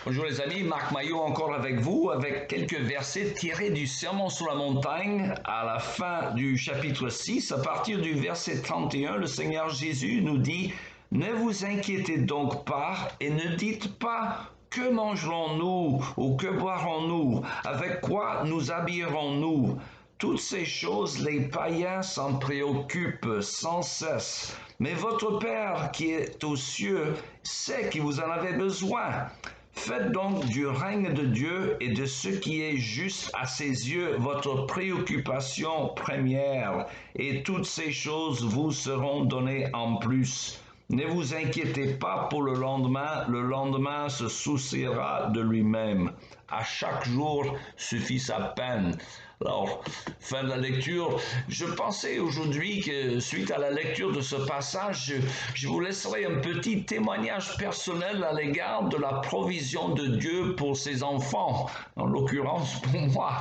Bonjour les amis, Marc Maillot encore avec vous, avec quelques versets tirés du Sermon sur la montagne à la fin du chapitre 6. À partir du verset 31, le Seigneur Jésus nous dit « Ne vous inquiétez donc pas et ne dites pas « Que mangerons-nous ou que boirons-nous? Avec quoi nous habillerons-nous » Toutes ces choses, les païens s'en préoccupent sans cesse. Mais votre Père qui est aux cieux sait que vous en avez besoin. Faites donc du règne de Dieu et de ce qui est juste à ses yeux votre préoccupation première, et toutes ces choses vous seront données en plus. Ne vous inquiétez pas pour le lendemain se souciera de lui-même. À chaque jour suffit sa peine. Alors, fin de la lecture. Je pensais aujourd'hui que suite à la lecture de ce passage, je vous laisserai un petit témoignage personnel à l'égard de la provision de Dieu pour ses enfants, en l'occurrence pour moi.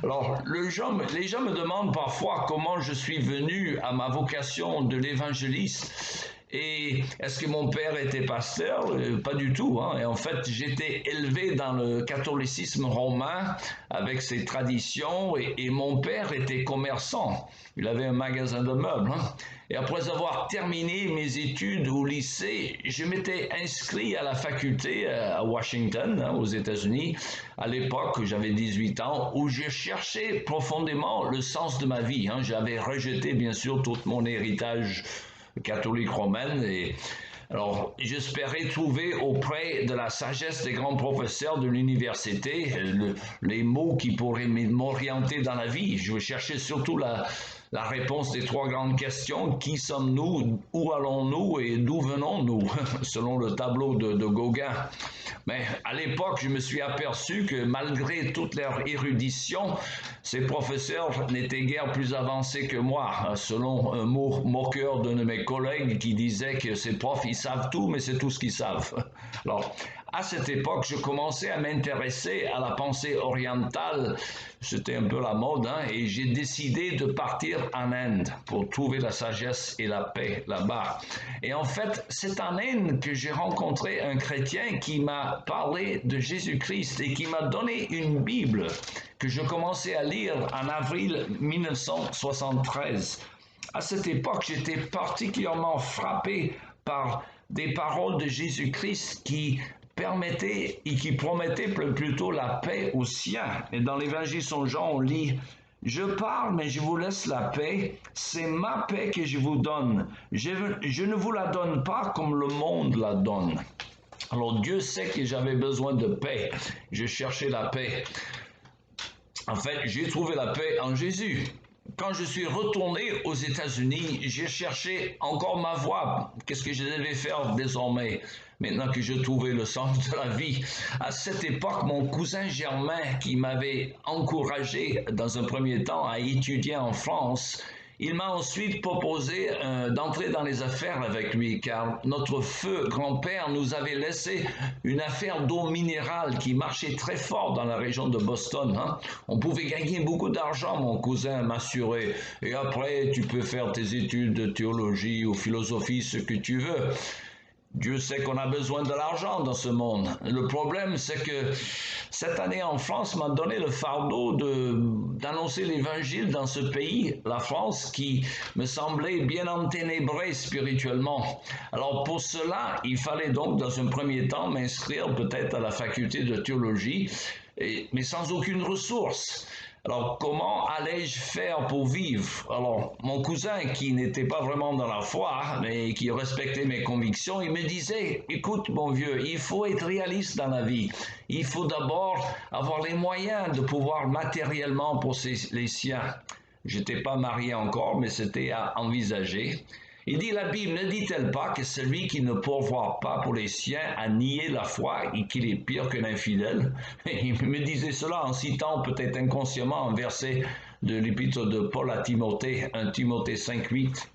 Alors, les gens me demandent parfois comment je suis venu à ma vocation de l'évangéliste. Et est-ce que mon père était pasteur? Pas du tout. Hein. Et en fait, j'étais élevé dans le catholicisme romain avec ses traditions et mon père était commerçant. Il avait un magasin de meubles. Hein. Et après avoir terminé mes études au lycée, je m'étais inscrit à la faculté à Washington, hein, aux États-Unis. À l'époque, j'avais 18 ans, où je cherchais profondément le sens de ma vie. Hein. J'avais rejeté, bien sûr, tout mon héritage catholique romaine et alors j'espérais trouver auprès de la sagesse des grands professeurs de l'université les mots qui pourraient m'orienter dans la vie. Je cherchais surtout la réponse des trois grandes questions: qui sommes-nous, où allons-nous et d'où venons-nous, selon le tableau de Gauguin. Mais à l'époque, je me suis aperçu que malgré toute leur érudition, ces professeurs n'étaient guère plus avancés que moi, selon un mot moqueur d'un de mes collègues qui disait que ces profs, ils savent tout, mais c'est tout ce qu'ils savent. Alors, à cette époque, je commençais à m'intéresser à la pensée orientale. C'était un peu la mode, hein, et j'ai décidé de partir en Inde pour trouver la sagesse et la paix là-bas. Et en fait, c'est en Inde que j'ai rencontré un chrétien qui m'a parlé de Jésus-Christ et qui m'a donné une Bible que je commençais à lire en avril 1973. À cette époque, j'étais particulièrement frappé par des paroles de Jésus-Christ qui permettaient et qui promettaient plutôt la paix aux siens. Et dans l'Évangile selon Jean, on lit « Je parle, mais je vous laisse la paix. C'est ma paix que je vous donne. Je ne vous la donne pas comme le monde la donne. » Alors Dieu sait que j'avais besoin de paix. Je cherchais la paix. En fait, j'ai trouvé la paix en Jésus. Quand je suis retourné aux États-Unis, j'ai cherché encore ma voie. Qu'est-ce que je devais faire désormais, maintenant que je trouvais le sens de la vie? À cette époque, mon cousin Germain, qui m'avait encouragé dans un premier temps à étudier en France, il m'a ensuite proposé d'entrer dans les affaires avec lui, car notre feu grand-père nous avait laissé une affaire d'eau minérale qui marchait très fort dans la région de Boston. Hein. On pouvait gagner beaucoup d'argent, mon cousin m'assurait. Et après, tu peux faire tes études de théologie ou philosophie, ce que tu veux. Dieu sait qu'on a besoin de l'argent dans ce monde. Le problème, c'est que cette année en France m'a donné le fardeau d'annoncer l'évangile dans ce pays, la France, qui me semblait bien enténébré spirituellement. Alors pour cela, il fallait donc dans un premier temps m'inscrire peut-être à la faculté de théologie, mais sans aucune ressource. Alors, comment allais-je faire pour vivre? Alors, mon cousin, qui n'était pas vraiment dans la foi, mais qui respectait mes convictions, il me disait, écoute, mon vieux, il faut être réaliste dans la vie. Il faut d'abord avoir les moyens de pouvoir matériellement pour les siens. J'étais pas marié encore, mais c'était à envisager. Il dit, la Bible ne dit-elle pas que celui qui ne pourvoit pas pour les siens a nié la foi et qu'il est pire que l'infidèle? Il me disait cela en citant peut-être inconsciemment un verset de l'épître de Paul à Timothée, 1 Timothée 5,8.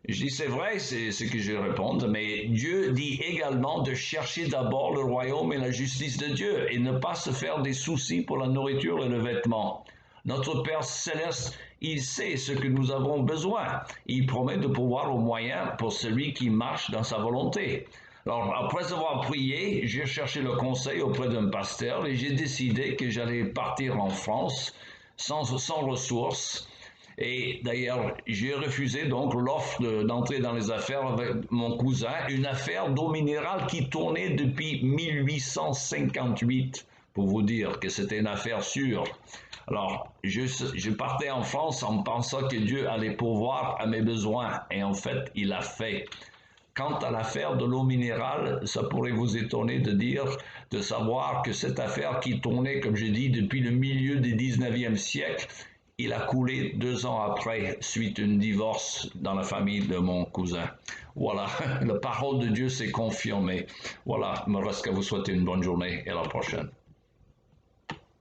Je dis, c'est vrai, c'est ce que je réponds, mais Dieu dit également de chercher d'abord le royaume et la justice de Dieu et ne pas se faire des soucis pour la nourriture et le vêtement. Notre Père Céleste, il sait ce que nous avons besoin. Il promet de pouvoir au moyen pour celui qui marche dans sa volonté. Alors, après avoir prié, j'ai cherché le conseil auprès d'un pasteur et j'ai décidé que j'allais partir en France sans ressources. Et d'ailleurs, j'ai refusé donc l'offre d'entrer dans les affaires avec mon cousin, une affaire d'eau minérale qui tournait depuis 1858, pour vous dire que c'était une affaire sûre. Alors, je partais en France en pensant que Dieu allait pourvoir à mes besoins, et en fait, il a fait. Quant à l'affaire de l'eau minérale, ça pourrait vous étonner de savoir que cette affaire qui tournait, comme je dis, depuis le milieu du 19e siècle, il a coulé 2 ans après, suite à un divorce dans la famille de mon cousin. Voilà, la parole de Dieu s'est confirmée. Voilà, il me reste qu'à vous souhaiter une bonne journée et à la prochaine.